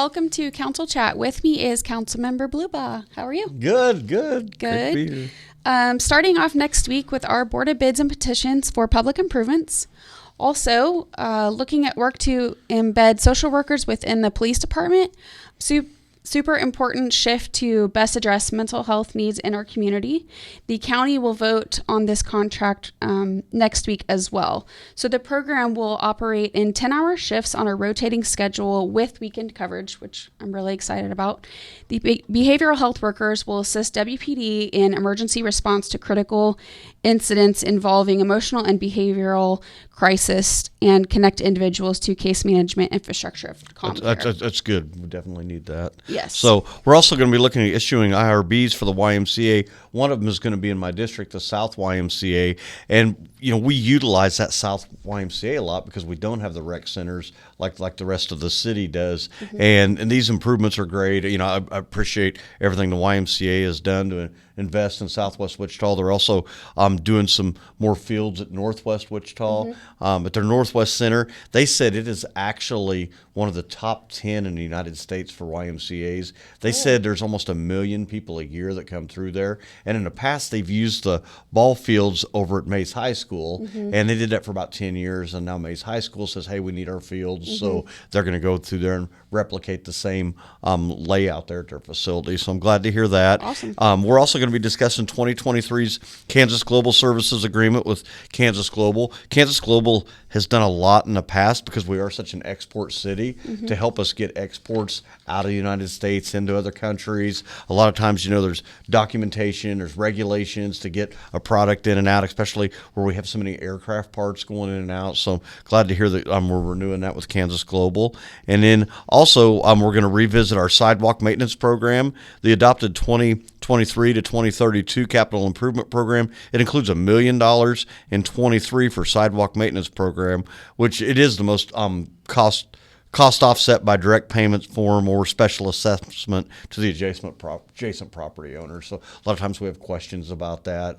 welcome to Council Chat. With me is Councilmember Blubaugh. How are you? Good. Good. Great to be here. Starting off next week with our Board of Bids and Petitions for Public Improvements. Also, looking at work to embed social workers within the police department. Super important shift to best address mental health needs in our community. The county will vote on this contract next week as well. So the program will operate in 10-hour shifts on a rotating schedule with weekend coverage, which I'm really excited about. The behavioral health workers will assist WPD in emergency response to critical incidents involving emotional and behavioral crisis and connect individuals to case management infrastructure of calm care. That's good. We definitely need that. Yes. So we're also going to be looking at issuing IRBs for the YMCA. One of them is going to be in my district, the South YMCA. And, we utilize that South YMCA a lot because we don't have the rec centers like the rest of the city does. Mm-hmm. And these improvements are great. I appreciate everything the YMCA has done to invest in Southwest Wichita. They're also doing some more fields at Northwest Wichita. Mm-hmm. At their Northwest Center, they said it is actually one of the top 10 in the United States for YMCAs. They said there's almost 1 million people a year that come through there. And in the past, they've used the ball fields over at Mays High School, mm-hmm. and they did that for about 10 years. And now Mays High School says, hey, we need our fields. Mm-hmm. So they're going to go through there and replicate the same layout there at their facility. So I'm glad to hear that. Awesome. We're also going to be discussing 2023's Kansas Global Services Agreement with Kansas Global. Kansas Global has done a lot in the past because we are such an export city, mm-hmm. to help us get exports out of the United States into other countries. A lot of times, there's documentation, there's regulations to get a product in and out, especially where we have so many aircraft parts going in and out. So I'm glad to hear that we're renewing that with Kansas Global. And then also we're going to revisit our sidewalk maintenance program, the adopted 2023 to 2032 capital improvement program. It includes $1 million in 23 for sidewalk maintenance program, which it is the most cost offset by direct payments form or special assessment to the adjacent property owners. So a lot of times we have questions about that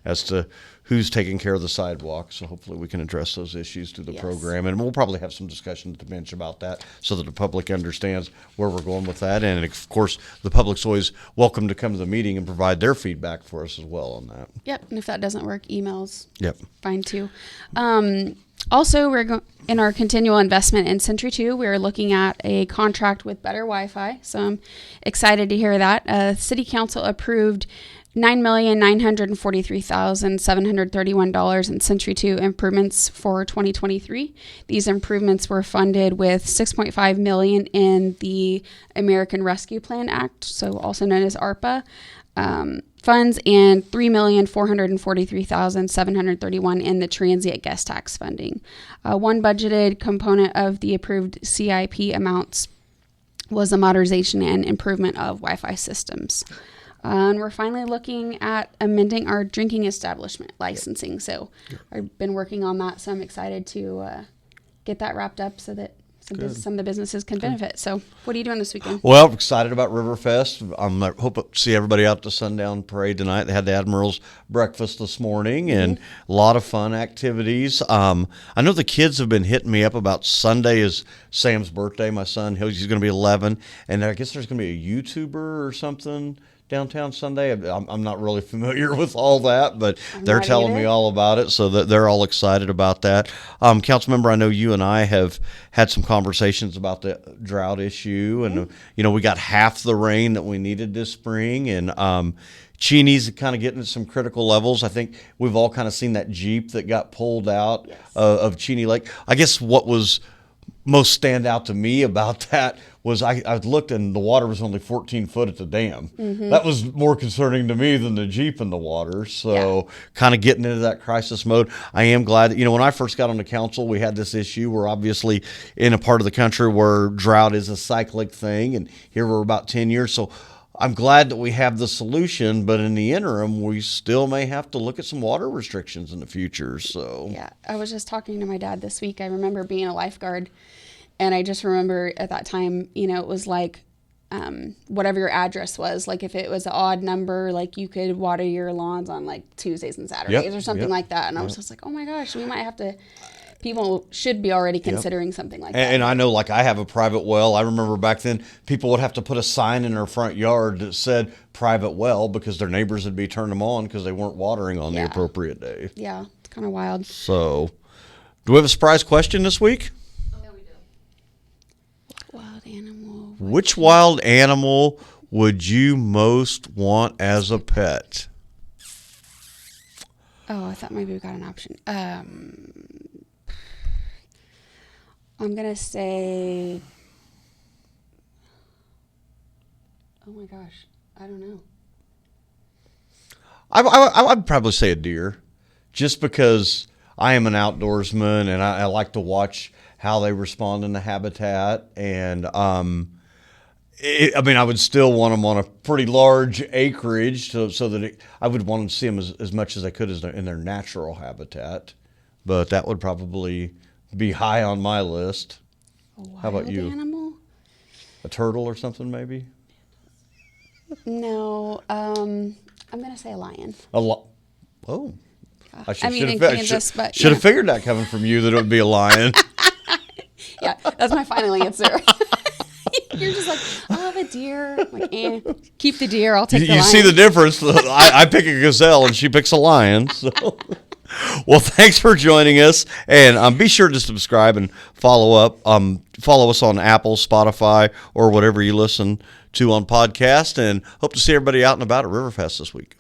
as to who's taking care of the sidewalk. So hopefully we can address those issues through the program. And we'll probably have some discussion at the bench about that so that the public understands where we're going with that. And of course, the public's always welcome to come to the meeting and provide their feedback for us as well on that. Yep. And if that doesn't work, emails. Yep. Fine too. Also, in our continual investment in Century 2, we're looking at a contract with Better Wi-Fi. So I'm excited to hear that. City Council approved $9,943,731 in Century 2 improvements for 2023. These improvements were funded with $6.5 million in the American Rescue Plan Act, so also known as ARPA. Funds and $3,443,731 in the transient guest tax funding. One budgeted component of the approved CIP amounts was the modernization and improvement of Wi-Fi systems. And we're finally looking at amending our drinking establishment licensing. So I've been working on that, so I'm excited to get that wrapped up so that some of the businesses can benefit. So what are you doing this weekend? Well, I'm excited about Riverfest. I hope to see everybody out at the Sundown Parade tonight. They had the Admiral's breakfast this morning, and a lot of fun activities. I know the kids have been hitting me up about Sunday is Sam's birthday. My son, he's going to be 11, and I guess there's going to be a YouTuber or something downtown Sunday. I'm not really familiar with all that, but they're telling me all about it, so that they're all excited about that. Councilmember, I know you and I have had some conversations about the drought issue, and we got half the rain that we needed this spring, and Cheney's kind of getting to some critical levels. I think we've all kind of seen that Jeep that got pulled out of Cheney Lake. I guess what was most stand out to me about that was I looked and the water was only 14 foot at the dam. Mm-hmm. That was more concerning to me than the Jeep in the water. So kind of getting into that crisis mode. I am glad that, when I first got on the council, we had this issue. We're obviously in a part of the country where drought is a cyclic thing. And here we're about 10 years. So I'm glad that we have the solution, but in the interim, we still may have to look at some water restrictions in the future. So I was just talking to my dad this week. I remember being a lifeguard, and I just remember at that time, it was like whatever your address was, like if it was an odd number, like you could water your lawns on like Tuesdays and Saturdays or something like that. And I was just like, oh my gosh, we might have to people should be already considering something like that. And I know, like, I have a private well. I remember back then people would have to put a sign in their front yard that said private well because their neighbors would be turning them on because they weren't watering on the appropriate day. Yeah, it's kind of wild. So, do we have a surprise question this week? Yeah, we do. Wild animal. Which wild animal would you most want as a pet? Oh, I thought maybe we got an option. I'm going to say, oh my gosh, I don't know. I'd probably say a deer, just because I am an outdoorsman and I like to watch how they respond in the habitat. And I would still want them on a pretty large acreage so that I would want to see them as much as I could in their natural habitat. But that would probably be high on my list. How about you? Animal? A turtle or something, maybe? No, I'm going to say a lion. Oh. in Kansas, but should have figured that coming from you that it would be a lion. Yeah, that's my final answer. You're just like, I'll have a deer. I'm like, keep the deer. I'll take the lion. You see the difference. I pick a gazelle and she picks a lion. So. Well, thanks for joining us, and be sure to subscribe and follow up. Follow us on Apple, Spotify, or whatever you listen to on podcast, and hope to see everybody out and about at Riverfest this week.